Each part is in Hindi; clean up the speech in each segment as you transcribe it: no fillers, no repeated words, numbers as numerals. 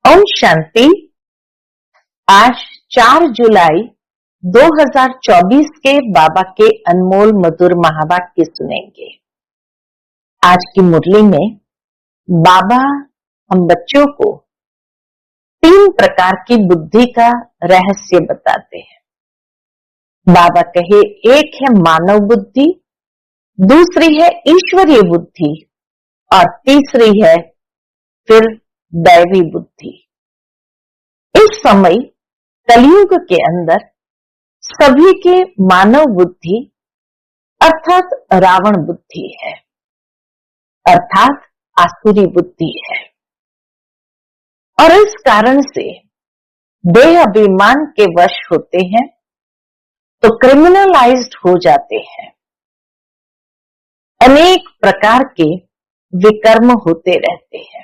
ओम शांति। आज 4 जुलाई 2024 के बाबा के अनमोल मधुर महावाक्य सुनेंगे। आज की मुरली में बाबा हम बच्चों को 3 प्रकार की बुद्धि का रहस्य बताते हैं। बाबा कहे, एक है मानव बुद्धि, दूसरी है ईश्वरीय बुद्धि और तीसरी है फिर दैवी बुद्धि। इस समय कलयुग के अंदर सभी के मानव बुद्धि अर्थात रावण बुद्धि है, अर्थात आसुरी बुद्धि है, और इस कारण से देह अभिमान के वश होते हैं तो क्रिमिनलाइज्ड हो जाते हैं। अनेक प्रकार के विकर्म होते रहते हैं।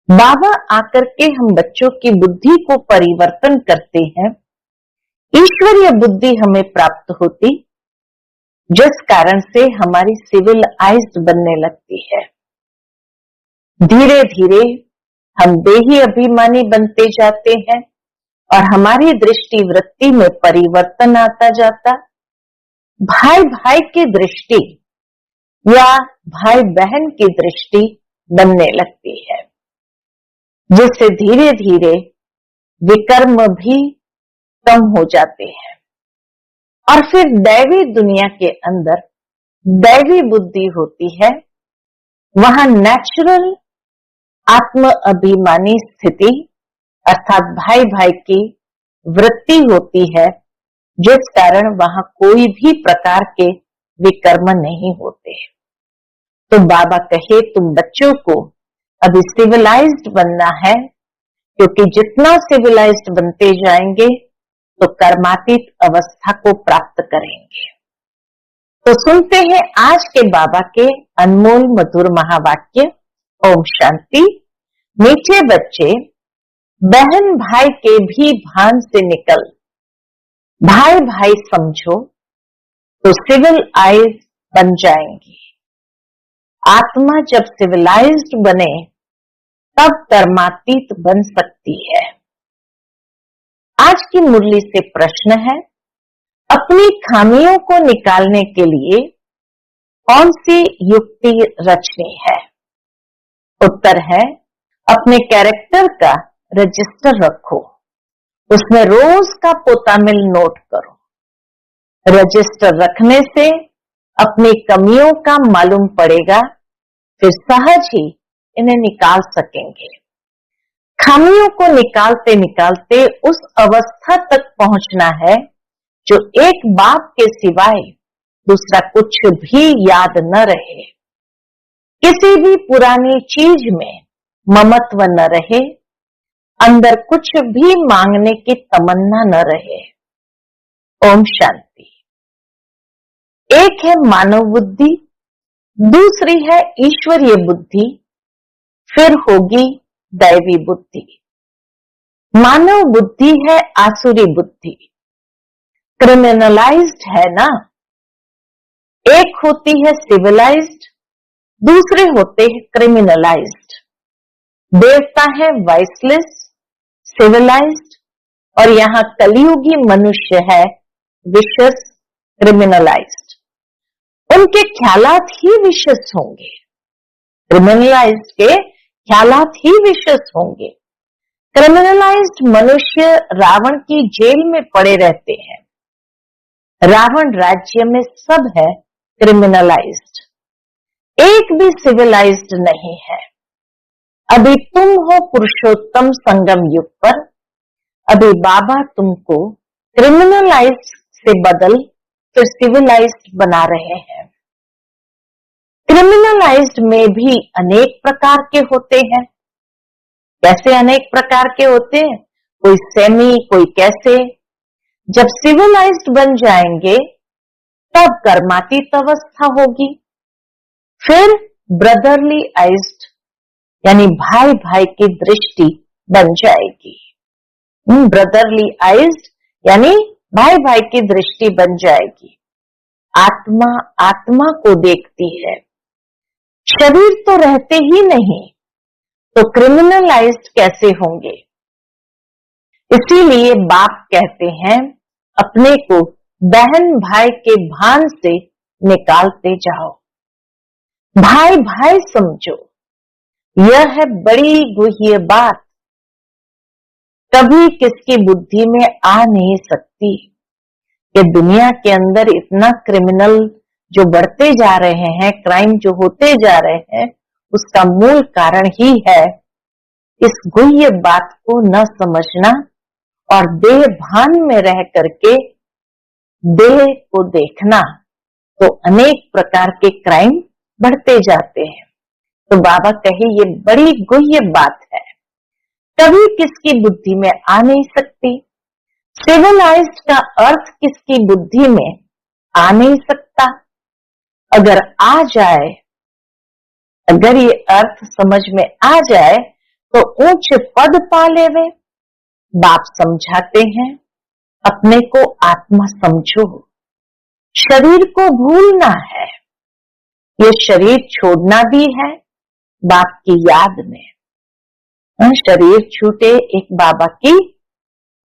बाबा आकर के हम बच्चों की बुद्धि को परिवर्तन करते हैं। ईश्वरीय बुद्धि हमें प्राप्त होती, जिस कारण से हमारी सिविलाइज्ड बनने लगती है। धीरे धीरे हम देही अभिमानी बनते जाते हैं और हमारी दृष्टि वृत्ति में परिवर्तन आता जाता। भाई भाई की दृष्टि या भाई बहन की दृष्टि बनने लगती है, जिससे धीरे धीरे विकर्म भी कम हो जाते हैं। और फिर दैवी दुनिया के अंदर दैवी बुद्धि होती है। वहां नेचुरल आत्म अभिमानी स्थिति अर्थात भाई भाई की वृत्ति होती है, जिस कारण वहां कोई भी प्रकार के विकर्म नहीं होते। तो बाबा कहे, तुम बच्चों को अभी सिविलाइज्ड बनना है, क्योंकि जितना सिविलाइज्ड बनते जाएंगे तो कर्मातीत अवस्था को प्राप्त करेंगे। तो सुनते हैं आज के बाबा के अनमोल मधुर महावाक्य। ओम शांति। मीठे बच्चे, बहन भाई के भी भान से निकल भाई भाई समझो तो सिविल आइज बन जाएंगी। आत्मा जब सिविलाइज्ड बने तब कर्मातीत बन सकती है। आज की मुरली से प्रश्न है, अपनी खामियों को निकालने के लिए कौन सी युक्ति रचनी है? उत्तर है, अपने कैरेक्टर का रजिस्टर रखो, उसमें रोज का पोतामिल नोट करो। रजिस्टर रखने से अपनी कमियों का मालूम पड़ेगा, फिर सहज ही इन्हें निकाल सकेंगे। खामियों को निकालते निकालते उस अवस्था तक पहुंचना है जो एक बाप के सिवाय दूसरा कुछ भी याद न रहे, किसी भी पुरानी चीज में ममत्व न रहे, अंदर कुछ भी मांगने की तमन्ना न रहे। ओम शांति। एक है मानव बुद्धि, दूसरी है ईश्वरीय बुद्धि, फिर होगी दैवी बुद्धि। मानव बुद्धि है आसुरी बुद्धि, क्रिमिनलाइज्ड है ना। एक होती है सिविलाइज्ड, दूसरे होते हैं क्रिमिनलाइज्ड। देवता है वाइसलेस, सिविलाइज्ड, और यहां कलियुगी मनुष्य है विशस, क्रिमिनलाइज्ड। उनके ख्यालात ही विशस होंगे, क्रिमिनलाइज्ड के ख्यालात ही विशस होंगे। क्रिमिनलाइज्ड मनुष्य रावण की जेल में पड़े रहते हैं। रावण राज्य में सब है क्रिमिनलाइज्ड, एक भी सिविलाइज्ड नहीं है। अभी तुम हो पुरुषोत्तम संगम युग पर, अभी बाबा तुमको क्रिमिनलाइज्ड से बदल फिर सिविलाइज्ड बना रहे हैं। क्रिमिनलाइज्ड में भी अनेक प्रकार के होते हैं। कैसे अनेक प्रकार के होते हैं? कोई सेमी, कोई कैसे। जब सिविलाइज्ड बन जाएंगे तब कर्मातीत अवस्था होगी, फिर ब्रदरली आइज्ड यानी भाई भाई की दृष्टि बन जाएगी। ब्रदरली आइज्ड यानी भाई भाई की दृष्टि बन जाएगी। आत्मा आत्मा को देखती है, शरीर तो रहते ही नहीं, तो क्रिमिनलाइज्ड कैसे होंगे। इसीलिए बाप कहते हैं अपने को बहन भाई के भान से निकालते जाओ, भाई भाई समझो। यह है बड़ी गुह्य बात, कभी किसकी बुद्धि में आ नहीं सकती कि दुनिया के अंदर इतना क्रिमिनल जो बढ़ते जा रहे हैं, क्राइम जो होते जा रहे हैं, उसका मूल कारण ही है इस गुह्य बात को न समझना और देह भान में रह करके देह को देखना। तो अनेक प्रकार के क्राइम बढ़ते जाते हैं। तो बाबा कहे ये बड़ी गुह्य बात है, कभी किसकी बुद्धि में आ नहीं सकती। सिविलाइज्ड का अर्थ किसकी बुद्धि में आ नहीं सकता। अगर आ जाए, अगर ये अर्थ समझ में आ जाए तो ऊंच पद पा लेवे। बाप समझाते हैं अपने को आत्मा समझो, शरीर को भूलना है, ये शरीर छोड़ना भी है बाप की याद में। शरीर छूटे एक बाबा की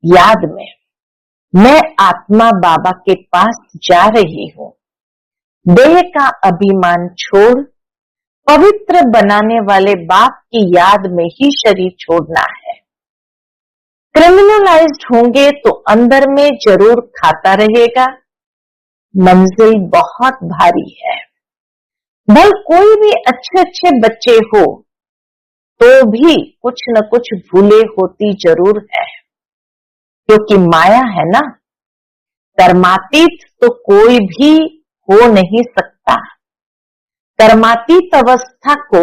याद में। मैं आत्मा बाबा के पास जा रही हूं। देह का अभिमान छोड़ पवित्र बनाने वाले बाप की याद में ही शरीर छोड़ना है। क्रिमिनलाइज्ड होंगे तो अंदर में जरूर खाता रहेगा, मंजिल बहुत भारी है। भल कोई भी अच्छे अच्छे बच्चे हो तो भी कुछ न कुछ भूले होती जरूर है, क्योंकि माया है ना। कर्मातीत तो कोई भी हो नहीं सकता। कर्मातीत अवस्था को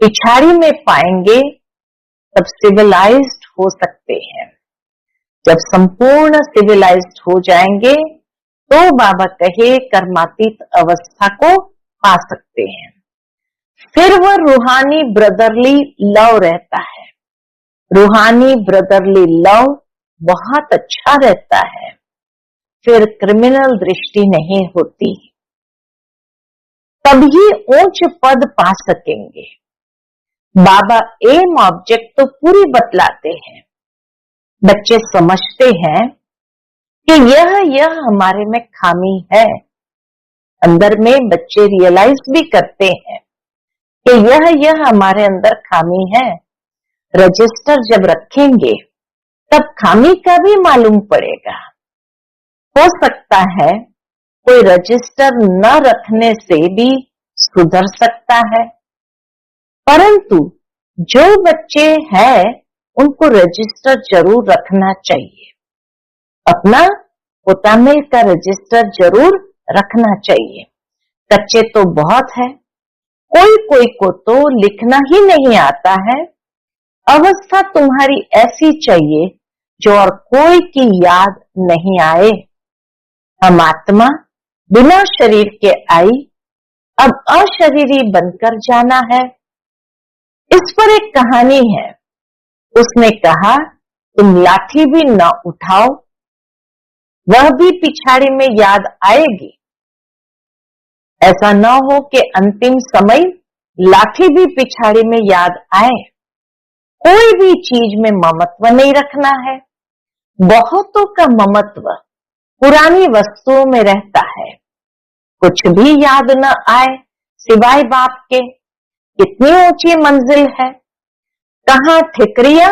पिछाड़ी में पाएंगे तब सिविलाइज्ड हो सकते हैं। जब संपूर्ण सिविलाइज्ड हो जाएंगे तो बाबा कहे कर्मातीत अवस्था को पा सकते हैं। फिर वह रूहानी ब्रदरली लव रहता है। रूहानी ब्रदरली लव बहुत अच्छा रहता है। फिर क्रिमिनल दृष्टि नहीं होती, तभी ऊंच पद पा सकेंगे। बाबा एम ऑब्जेक्ट तो पूरी बतलाते हैं। बच्चे समझते हैं कि यह हमारे में खामी है। अंदर में बच्चे रियलाइज भी करते हैं कि यह हमारे अंदर खामी है। रजिस्टर जब रखेंगे तब खामी का भी मालूम पड़ेगा। हो सकता है कोई रजिस्टर न रखने से भी सुधर सकता है, परंतु जो बच्चे हैं उनको रजिस्टर जरूर रखना चाहिए। अपना पोतामेल का रजिस्टर जरूर रखना चाहिए। कच्चे तो बहुत है, कोई कोई को तो लिखना ही नहीं आता है। अवस्था तुम्हारी ऐसी चाहिए जो और कोई की याद नहीं आए। हम आत्मा बिना शरीर के आई, अब अशरीरी बनकर जाना है। इस पर एक कहानी है। उसने कहा तुम लाठी भी न उठाओ, वह भी पिछाड़ी में याद आएगी। ऐसा न हो कि अंतिम समय लाठी भी पिछाड़ी में याद आए। कोई भी चीज में ममत्व नहीं रखना है। बहुतों का ममत्व पुरानी वस्तुओं में रहता है। कुछ भी याद न आए सिवाय बाप के। कितनी ऊंची मंजिल है, कहाँ ठिकरिया,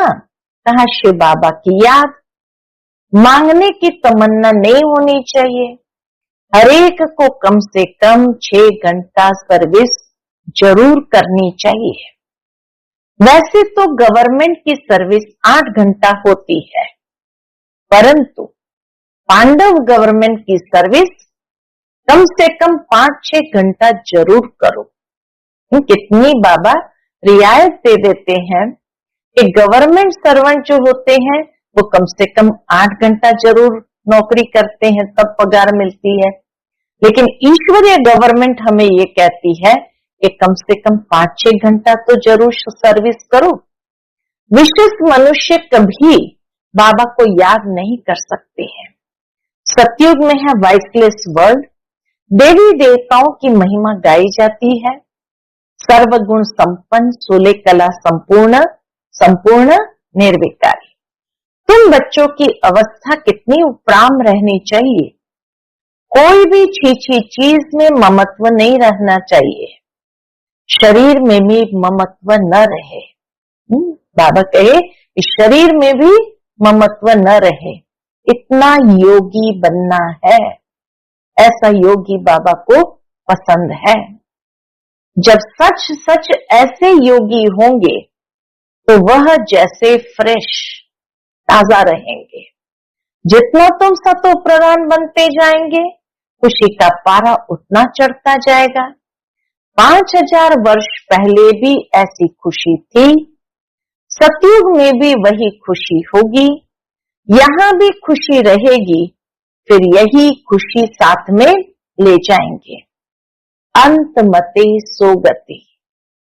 कहाँ शिव बाबा की याद। मांगने की तमन्ना नहीं होनी चाहिए। हरेक को कम से कम 6 घंटा सर्विस जरूर करनी चाहिए। वैसे तो गवर्नमेंट की सर्विस 8 घंटा होती है, परंतु पांडव गवर्नमेंट की सर्विस कम से कम 5-6 घंटा जरूर करो। कितनी बाबा रियायत दे देते हैं कि गवर्नमेंट सर्वेंट जो होते हैं वो कम से कम 8 घंटा जरूर नौकरी करते हैं, तब पगार मिलती है। लेकिन ईश्वरीय गवर्नमेंट हमें ये कहती है कि कम से कम 5-6 घंटा तो जरूर सर्विस करो। विशेष मनुष्य कभी बाबा को याद नहीं कर सकते हैं। सतयुग में है वाइसलेस वर्ल्ड, देवी देवताओं की महिमा गाई जाती है। सर्वगुण संपन्न, 16 कला संपूर्ण, संपूर्ण निर्विकारी। तुम बच्चों की अवस्था कितनी उपराम रहनी चाहिए। कोई भी छीछी चीज में ममत्व नहीं रहना चाहिए। शरीर में भी ममत्व न रहे। बाबा कहे कि शरीर में भी ममत्व न रहे, इतना योगी बनना है। ऐसा योगी बाबा को पसंद है। जब सच सच ऐसे योगी होंगे तो वह जैसे फ्रेश, ताजा रहेंगे। जितना तुम सतो प्रधान बनते जाएंगे, खुशी का पारा उतना चढ़ता जाएगा। 5000 वर्ष पहले भी ऐसी खुशी थी, सतयुग में भी वही खुशी होगी, यहां भी खुशी रहेगी, फिर यही खुशी साथ में ले जाएंगे। अंत मते सो गति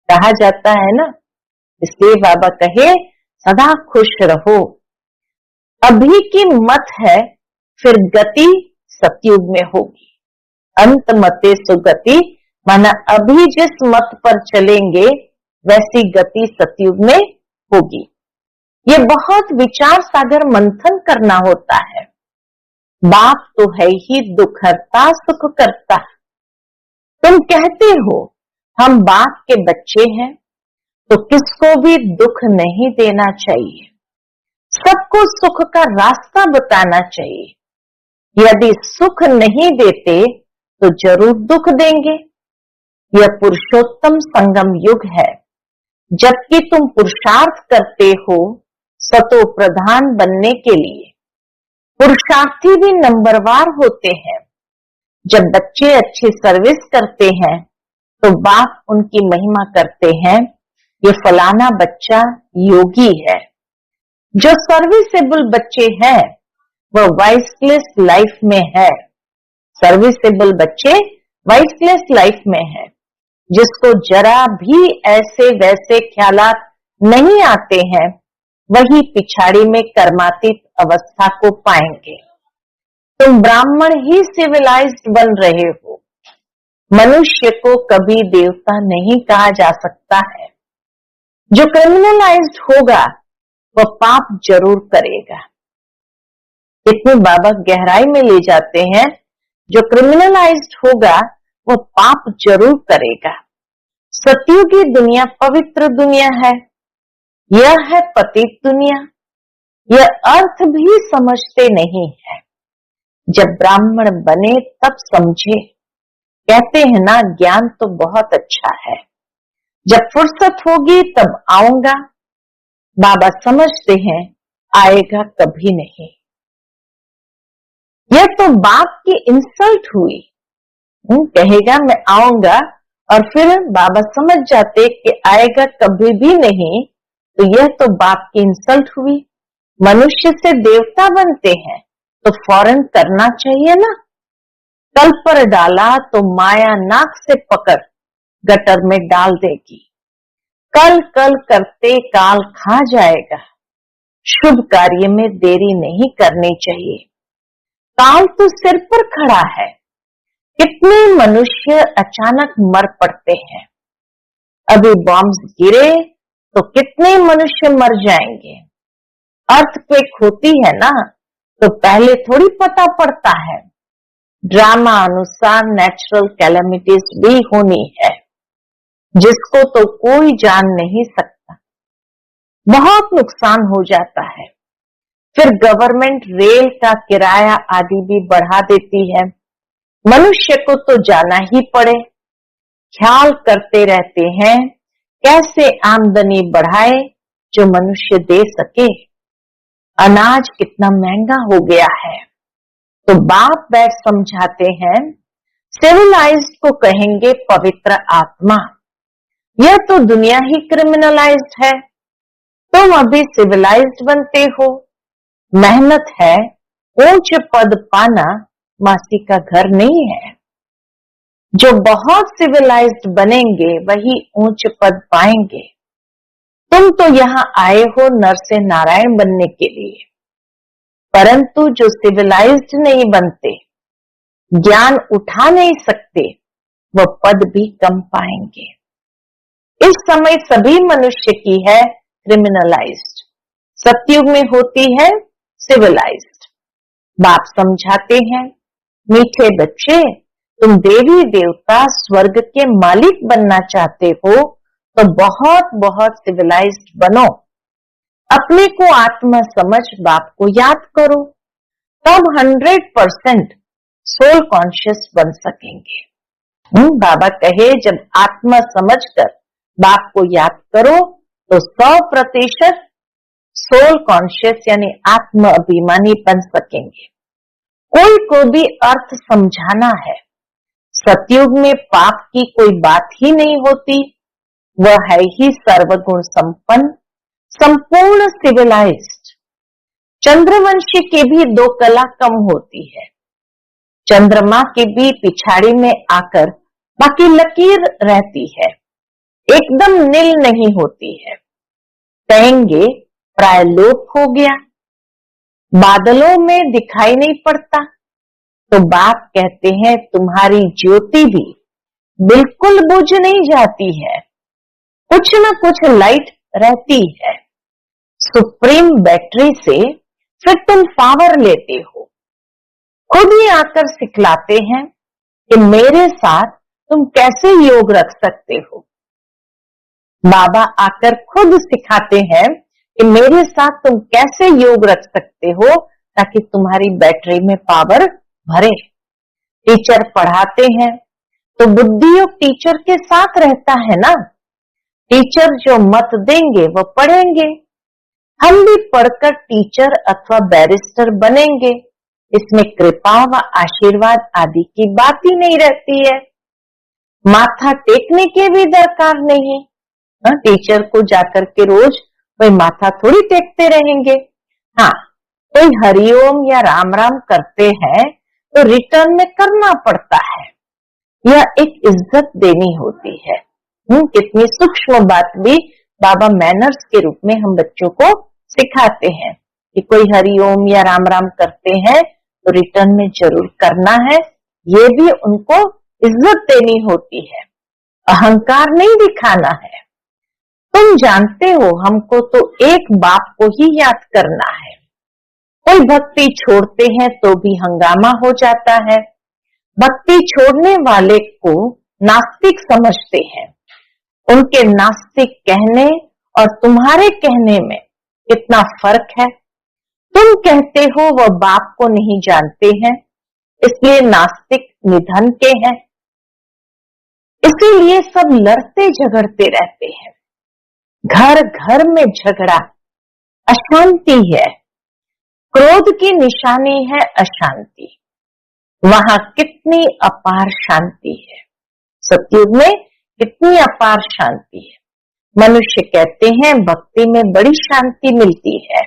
कहा जाता है ना, इसलिए बाबा कहे सदा खुश रहो। अभी की मत है, फिर गति सतयुग में होगी। अंत मते सुगति माना अभी जिस मत पर चलेंगे वैसी गति सतयुग में होगी। ये बहुत विचार सागर मंथन करना होता है। बाप तो है ही दुख हरता सुख करता। तुम कहते हो हम बाप के बच्चे हैं, तो किसको भी दुख नहीं देना चाहिए, सबको सुख का रास्ता बताना चाहिए। यदि सुख नहीं देते तो जरूर दुख देंगे। यह पुरुषोत्तम संगम युग है, जबकि तुम पुरुषार्थ करते हो सतो प्रधान बनने के लिए। पुरुषार्थी भी नंबरवार होते हैं। जब बच्चे अच्छी सर्विस करते हैं तो बाप उनकी महिमा करते हैं, ये फलाना बच्चा योगी है। जो सर्विसेबल बच्चे हैं वह वाइसलेस लाइफ में है। सर्विसेबल बच्चे वाइसलेस लाइफ में है। जिसको जरा भी ऐसे वैसे ख्यालात नहीं आते हैं, वही पिछाड़ी में कर्मातीत अवस्था को पाएंगे। तुम ब्राह्मण ही सिविलाइज्ड बन रहे हो। मनुष्य को कभी देवता नहीं कहा जा सकता है। जो क्रिमिनलाइज्ड होगा वह पाप जरूर करेगा। इतने बाबा गहराई में ले जाते हैं, जो क्रिमिनलाइज्ड होगा वो पाप जरूर करेगा। सतयुगी दुनिया पवित्र दुनिया है, यह है पतित दुनिया। यह अर्थ भी समझते नहीं है। जब ब्राह्मण बने तब समझे। कहते हैं ना, ज्ञान तो बहुत अच्छा है, जब फुर्सत होगी तब आऊंगा। बाबा समझते हैं आएगा कभी नहीं। यह तो बाप की इंसल्ट हुई। कहेगा मैं आऊंगा और फिर बाबा समझ जाते कि आएगा कभी भी नहीं, तो यह तो बाप की इंसल्ट हुई। मनुष्य से देवता बनते हैं तो फौरन करना चाहिए ना। कल पर डाला तो माया नाक से पकड़ गटर में डाल देगी। कल कल करते काल खा जाएगा। शुभ कार्य में देरी नहीं करनी चाहिए। काल तो सिर पर खड़ा है। कितने मनुष्य अचानक मर पड़ते हैं। अभी बॉम्ब्स गिरे तो कितने मनुष्य मर जाएंगे। अर्थक्वेक होती है ना, तो पहले थोड़ी पता पड़ता है। ड्रामा अनुसार नेचुरल कैलेमिटीज भी होनी है, जिसको तो कोई जान नहीं सकता। बहुत नुकसान हो जाता है। फिर गवर्नमेंट रेल का किराया आदि भी बढ़ा देती है। मनुष्य को तो जाना ही पड़े। ख्याल करते रहते हैं कैसे आमदनी बढ़ाए जो मनुष्य दे सके। अनाज कितना महंगा हो गया है, तो बाप बैठ समझाते हैं। सिविलाइज्ड को कहेंगे पवित्र आत्मा। यह तो दुनिया ही क्रिमिनलाइज्ड है। तुम अभी सिविलाइज्ड बनते हो। मेहनत है। ऊंच पद पाना मासी का घर नहीं है। जो बहुत सिविलाइज्ड बनेंगे वही ऊंच पद पाएंगे। तुम तो यहाँ आए हो नर से नारायण बनने के लिए, परंतु जो सिविलाइज्ड नहीं बनते, ज्ञान उठा नहीं सकते, वह पद भी कम पाएंगे। इस समय सभी मनुष्य की है क्रिमिनलाइज्ड, सतयुग में होती है सिविलाइज्ड। बाप समझाते हैं, मीठे बच्चे, तुम देवी देवता स्वर्ग के मालिक बनना चाहते हो तो बहुत बहुत सिविलाइज्ड बनो। अपने को आत्मा समझ बाप को याद करो, तब 100% सोल कॉन्शियस बन सकेंगे। बाबा कहे जब आत्मा समझकर बाप को याद करो तो 100% सोल कॉन्शियस यानी आत्म अभिमानी बन सकेंगे। कोई को भी अर्थ समझाना है, सतयुग में पाप की कोई बात ही नहीं होती, वह है ही सर्वगुण संपन्न, संपूर्ण सिविलाइज्ड। चंद्रवंशी की भी 2 कला कम होती है, चंद्रमा की भी पिछाड़ी में आकर बाकी लकीर रहती है, एकदम नील नहीं होती है। कहेंगे प्राय लोप हो गया, बादलों में दिखाई नहीं पड़ता, तो बाप कहते हैं तुम्हारी ज्योति भी बिल्कुल बुझ नहीं जाती है, कुछ न कुछ लाइट रहती है। सुप्रीम बैटरी से फिर तुम पावर लेते हो। खुद ही आकर सिखलाते हैं कि मेरे साथ तुम कैसे योग रख सकते हो। बाबा आकर खुद सिखाते हैं कि मेरे साथ तुम कैसे योग रख सकते हो ताकि तुम्हारी बैटरी में पावर भरे। टीचर पढ़ाते हैं तो बुद्धि योग टीचर के साथ रहता है ना, टीचर जो मत देंगे वो पढ़ेंगे। हम भी पढ़कर टीचर अथवा बैरिस्टर बनेंगे, इसमें कृपा व आशीर्वाद आदि की बात ही नहीं रहती है। माथा टेकने के भी दरकार नहीं, टीचर को जाकर के रोज कोई माथा थोड़ी टेकते रहेंगे। हाँ, कोई हरिओम या राम राम करते हैं तो रिटर्न में करना पड़ता है, यह एक इज्जत देनी होती है। कितनी सूक्ष्म बात भी बाबा मैनर्स के रूप में हम बच्चों को सिखाते हैं कि कोई हरिओम या राम राम करते हैं तो रिटर्न में जरूर करना है, ये भी उनको इज्जत देनी होती है, अहंकार नहीं दिखाना है। तुम जानते हो हमको तो एक बाप को ही याद करना है। कोई भक्ति छोड़ते हैं तो भी हंगामा हो जाता है। भक्ति छोड़ने वाले को नास्तिक समझते हैं। उनके नास्तिक कहने और तुम्हारे कहने में कितना फर्क है। तुम कहते हो वह बाप को नहीं जानते हैं, इसलिए नास्तिक निधन के हैं, इसीलिए सब लड़ते झगड़ते रहते हैं। घर घर में झगड़ा अशांति है, क्रोध की निशानी है अशांति। वहां कितनी अपार शांति है, सतयुग में कितनी अपार शांति है। मनुष्य कहते हैं भक्ति में बड़ी शांति मिलती है,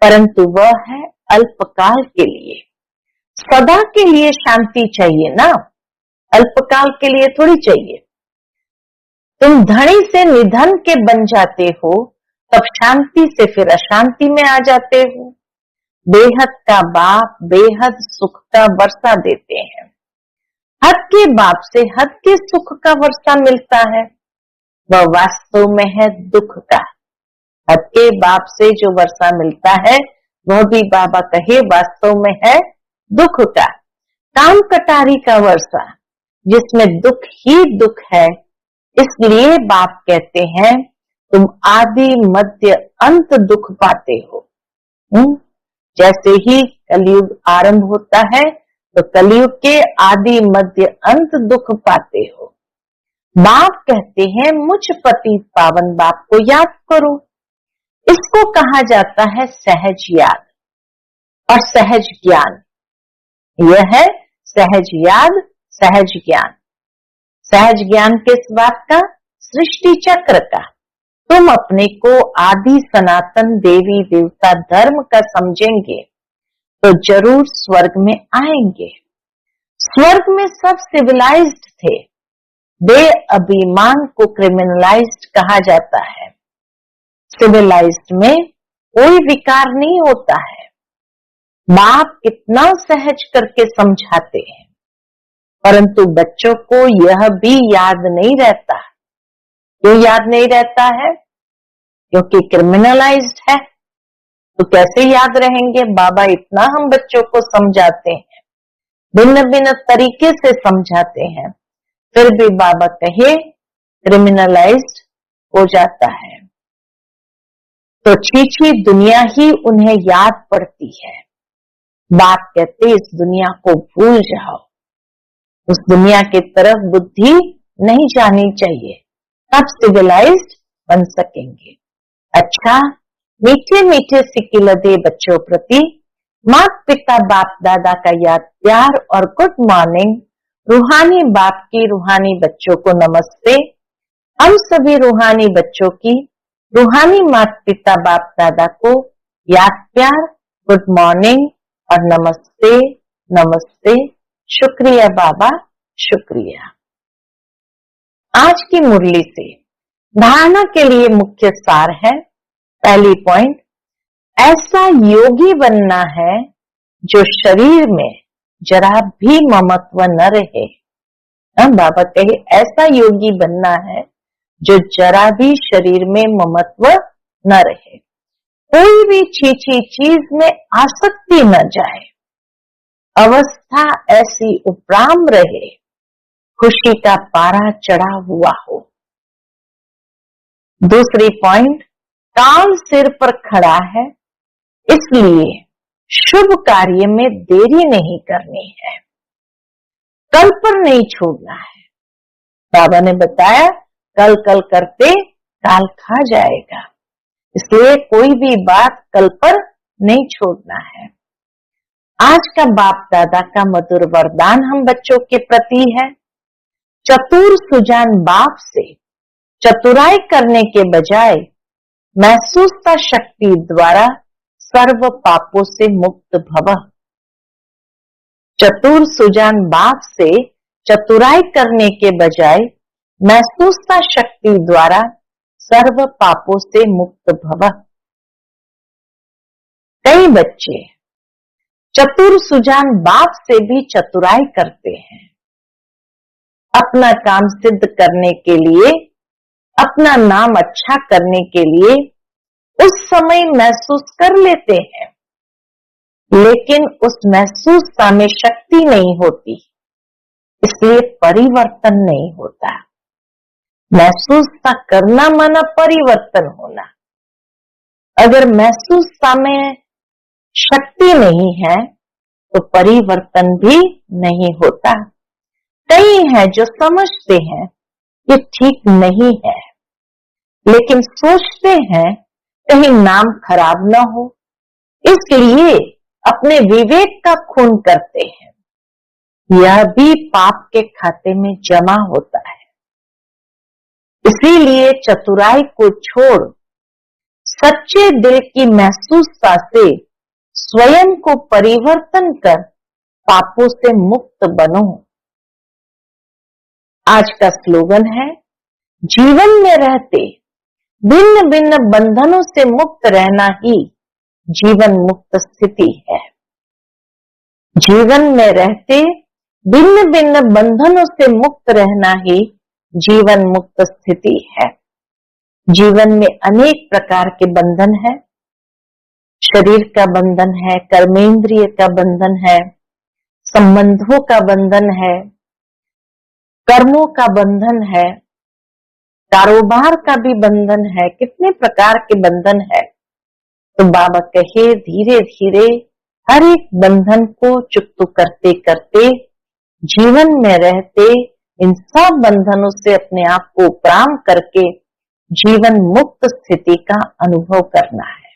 परंतु वह है अल्पकाल के लिए। सदा के लिए शांति चाहिए ना, अल्पकाल के लिए थोड़ी चाहिए। तुम धनी से निधन के बन जाते हो, तब शांति से फिर अशांति में आ जाते हो। बेहद का बाप बेहद सुख का वर्षा देते हैं। हद के बाप से हद के सुख का वर्षा मिलता है, वह वास्तव में है दुख का। हद के बाप से जो वर्षा मिलता है वह भी बाबा कहे वास्तव में है दुख का, काम कटारी का वर्षा, जिसमें दुख ही दुख है। इसलिए बाप कहते हैं तुम आदि मध्य अंत दुख पाते हो। जैसे ही कलयुग आरंभ होता है तो कलयुग के आदि मध्य अंत दुख पाते हो। बाप कहते हैं मुझ पति पावन बाप को याद करो। इसको कहा जाता है सहज याद और सहज ज्ञान। यह है सहज याद सहज ज्ञान। सहज ज्ञान किस बात का? सृष्टि चक्र का। तुम अपने को आदि सनातन देवी देवता धर्म का समझेंगे तो जरूर स्वर्ग में आएंगे। स्वर्ग में सब सिविलाइज्ड थे, बेअभिमान को क्रिमिनलाइज्ड कहा जाता है। सिविलाइज्ड में कोई विकार नहीं होता है। बाप कितना सहज करके समझाते हैं, परंतु बच्चों को यह भी याद नहीं रहता। क्यों याद नहीं रहता है? क्योंकि क्रिमिनलाइज्ड है। तो कैसे याद रहेंगे? बाबा इतना हम बच्चों को समझाते हैं, भिन्न भिन्न तरीके से समझाते हैं, फिर भी बाबा कहे क्रिमिनलाइज्ड हो जाता है। तो छीछी दुनिया ही उन्हें याद पड़ती है। बाप कहते इस दुनिया को भूल जाओ, उस दुनिया की तरफ बुद्धि नहीं जानी चाहिए, तब सिविलाइज्ड बन सकेंगे। अच्छा, मीठे मीठे सिकिलदे बच्चों प्रति माता पिता बाप दादा का याद प्यार और गुड मॉर्निंग। रूहानी बाप की रूहानी बच्चों को नमस्ते। हम सभी रूहानी बच्चों की रूहानी माता पिता बाप दादा को याद प्यार, गुड मॉर्निंग और नमस्ते नमस्ते। शुक्रिया बाबा, शुक्रिया। आज की मुरली से धारणा के लिए मुख्य सार है। पहली पॉइंट, ऐसा योगी बनना है जो शरीर में जरा भी ममत्व न रहे। बाबा कहे ऐसा योगी बनना है जो जरा भी शरीर में ममत्व न रहे, कोई भी छीछी चीज में आसक्ति न जाए, अवस्था ऐसी उपराम रहे, खुशी का पारा चढ़ा हुआ हो। दूसरी पॉइंट, काल सिर पर खड़ा है, इसलिए शुभ कार्य में देरी नहीं करनी है, कल पर नहीं छोड़ना है। बाबा ने बताया कल कल करते काल खा जाएगा, इसलिए कोई भी बात कल पर नहीं छोड़ना है। आज का बाप दादा का मधुर वरदान हम बच्चों के प्रति है। चतुर सुजान बाप से चतुराई करने के बजाय महसूसता शक्ति द्वारा सर्व पापों से मुक्त भव। चतुर सुजान बाप से चतुराई करने के बजाय महसूसता शक्ति द्वारा सर्व पापों से मुक्त भव। कई बच्चे चतुर सुजान बाप से भी चतुराई करते हैं, अपना काम सिद्ध करने के लिए, अपना नाम अच्छा करने के लिए उस समय महसूस कर लेते हैं, लेकिन उस महसूसता में शक्ति नहीं होती, इसलिए परिवर्तन नहीं होता। महसूसता करना माना परिवर्तन होना। अगर महसूसता में शक्ति नहीं है तो परिवर्तन भी नहीं होता। कई हैं जो समझते हैं कि ठीक नहीं है, लेकिन सोचते हैं कहीं नाम खराब ना हो, इसलिए अपने विवेक का खून करते हैं। यह भी पाप के खाते में जमा होता है। इसीलिए चतुराई को छोड़ सच्चे दिल की महसूसता से स्वयं को परिवर्तन कर पापों से मुक्त बनो। आज का स्लोगन है, जीवन में रहते भिन्न भिन्न बंधनों से मुक्त रहना ही जीवन मुक्त स्थिति है। जीवन में रहते भिन्न भिन्न बंधनों से मुक्त रहना ही जीवन मुक्त स्थिति है। जीवन में अनेक प्रकार के बंधन है। शरीर का बंधन है, कर्मेंद्रिय का बंधन है, संबंधों का बंधन है, कर्मों का बंधन है, कारोबार का भी बंधन है, कितने प्रकार के बंधन है। तो बाबा कहे धीरे धीरे हर एक बंधन को चुकता करते करते जीवन में रहते इन सब बंधनों से अपने आप को उपराम करके जीवन मुक्त स्थिति का अनुभव करना है,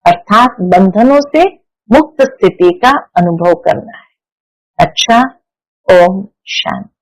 अर्थात बंधनों से मुक्त स्थिति का अनुभव करना है। अच्छा, ओम शांति।